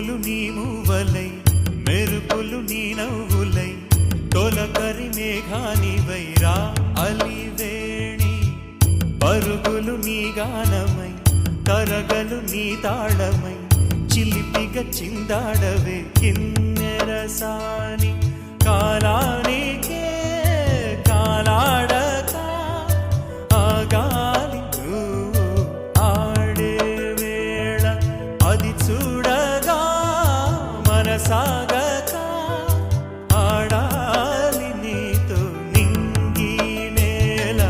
ఉరుములు నీ మూవలై మెరుపులు నీ నవ్వులై తొలకరి మేఘానివై రా అలివేణి పరుగులు నీ గానమై తరగలు నీ తాళమై చిలిపిగ చిందాడవే కిన్నెరసాని కాలానికే కాలాడక ఆగాలి ఆడే వేళ అది చూడగా మనసాగక ఆడాలి నీతో నింగి నేల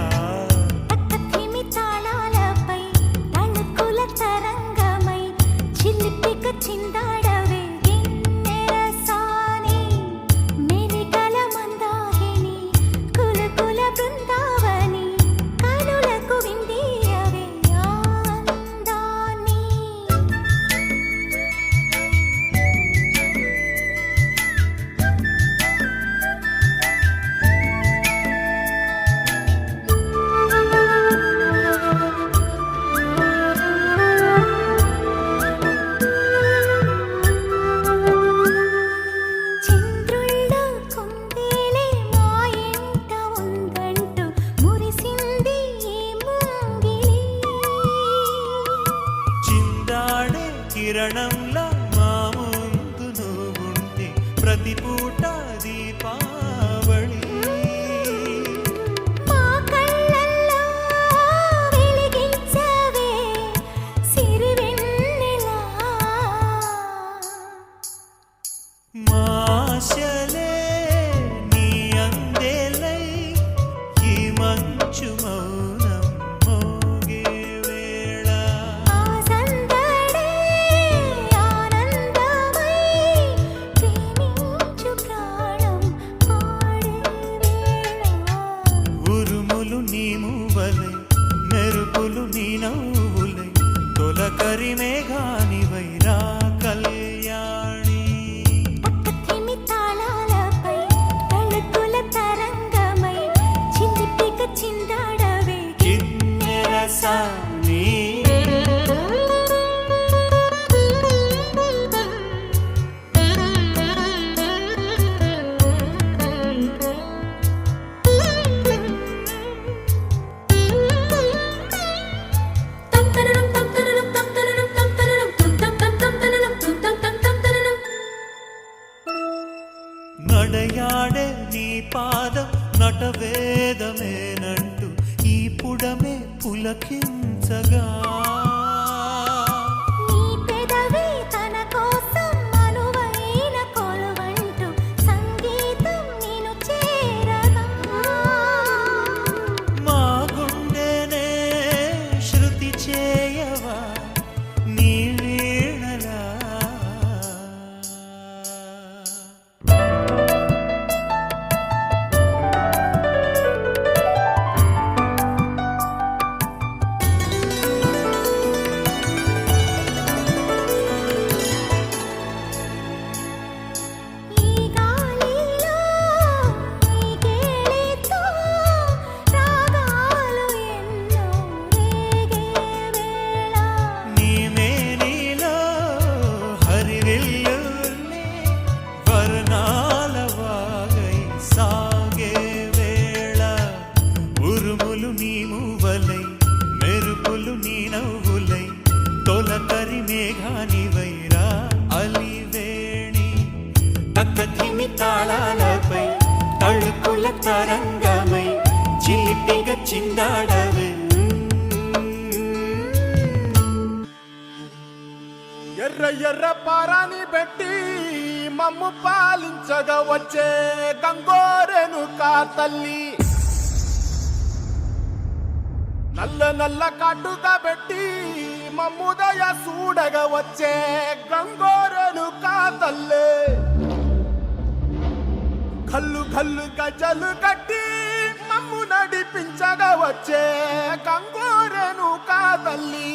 పక్కతిమి తాళాలపై తళుకుల తరంగమై చిలిపిక చిందాడవే గిన్నెరసాని మెరికల మందాగిని కులకుల బృందావని కనులకు విందీయవే ఆనందాన్ని చంద్రుళ్ళ కుందేలే మా ఇంట ఉందంటూ మురిసింది ఈ ముంగిలి చిందాడే కిరణంలా మా ముందు నువ్వుంటే ప్రతి పూట దీపావళి మా కళ్ళల్లో వెలిగించవే సిరివెన్నెలా మాశలే నీ అందేలై ఈ మంచు మౌనం మోగే వేళ ఆ సందడే ఆనందమై ప్రేమించు ప్రాణం ఆడే వేళ ఉరుములు నీ మూవలై మెరుపులు నీ నవ్వులై తొలకరి మేఘానివై రా కళ్యాణి పక్కతిమి తాళాలపై తళుకుల తరంగమై చిలిపిక చిందాడవే కిన్నెరసాని నడయాడే నీ పాదం నటవేదమేనంటూ ఈ పుడమే పులకించగా నీ పెదవి తన కోసం అనువైన కొలువంటూ సంగీతం నిన్ను చేరగా మా గుండెనే శృతి చేయవా నీ వీణలా ఈ గాలిలో ఈ గేలితో రాగాలు ఎన్నో రేగే వేళ నీ మేనిలో హరివిల్లులే వర్ణాల వాగై సాగే వేళ ఉరుములు నీ మూవలై మెరుపులు నీ నవ్వులై తొలకరి మేఘానివై రా అలివేణి పక్కతిమి తాళాలపై తళుకుల తరంగమై చిలిపిగ చిందాడవే ఎర్ర ఎర్ర పారాని పెట్టి మమ్ము పాలించగా వచ్చే గంగోరెను కా తల్లి నల్ల నల్ల కాటుగా పెట్టి మమ్ముదయ చూడగా వచ్చే గంగోరెను కా తల్లి కల్లు కల్లు గజలు కట్టి మమ్ము నడిపించగా వచ్చే గంగోరెను కా తల్లి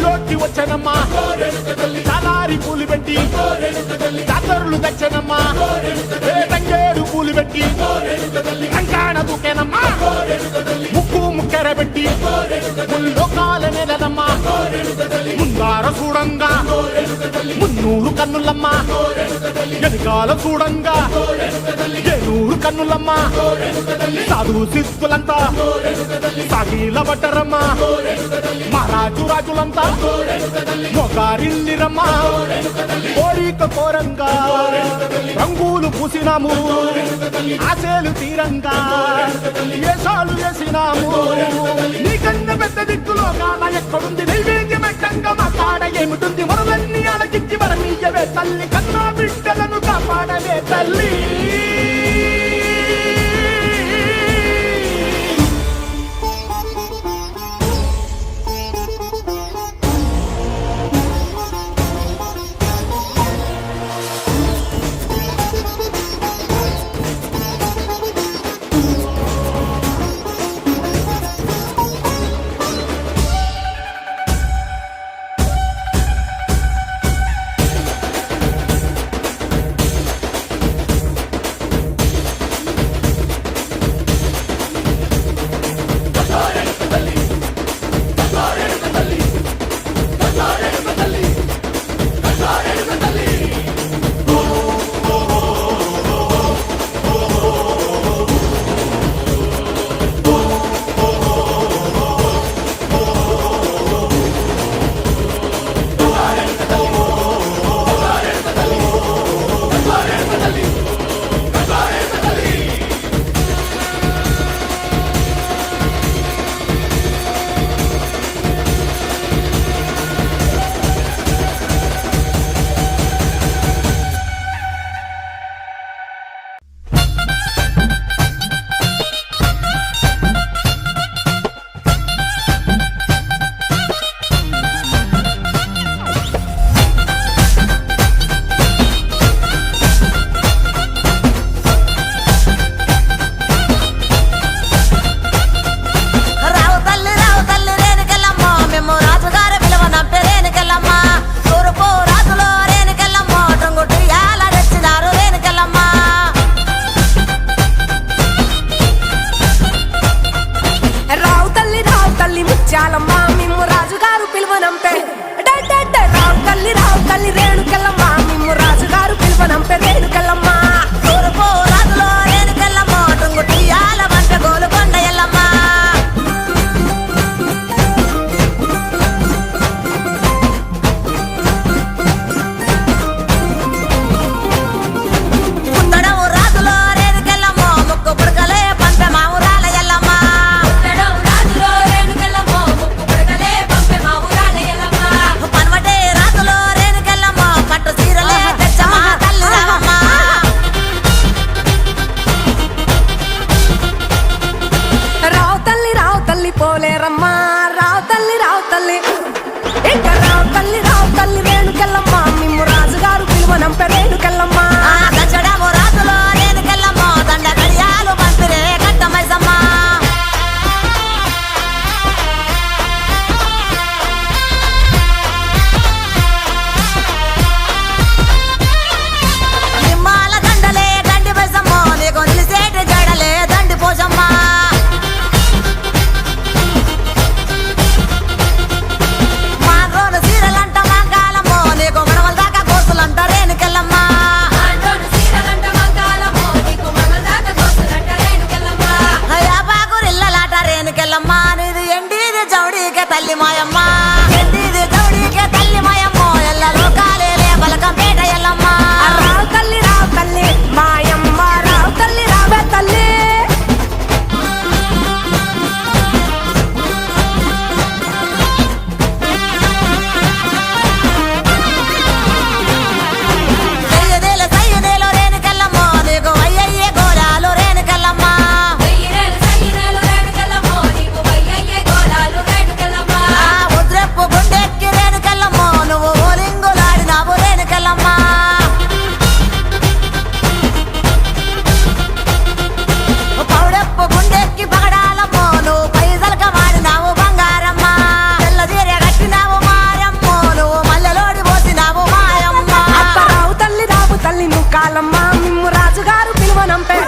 ఊళ్ళోకి వచ్చానమ్మా చాలారి పూలు పెట్టి జాతరులు తెచ్చానమ్మా తంగేడు పూలు పెట్టి కంకాణ దూకేనమ్మా ముక్కు ముక్కెర పెట్టి ముల్లోకాల నెలనమ్మా ముందార చూడంగా మున్నూరు కన్నులమ్మా ఎనకాల చూడంగా ఏనూరు కన్నులమ్మా సాధు సిద్ధులంతా సాగిల బట్టరమ్మా మహారాజు రాజులంతా మొగారిల్లిరమ్మా కోరిక కోరంగా రంగులు పూసినాము ఆశలు తీరంగా వేషాలు వేసినాము నీకన్నా పెద్ద దిక్కులో కాన ఎక్కడుంది నైవేద్యమెట్టంగా మా కాడ ఏమిటుంది మరలన్నీ అలకించి మరమీయవే తల్లి కన్నా బిడ్డలను కాపాడవే తల్లి కాలమ్మ మిమ్ము రాజుగారు పిలువనంపే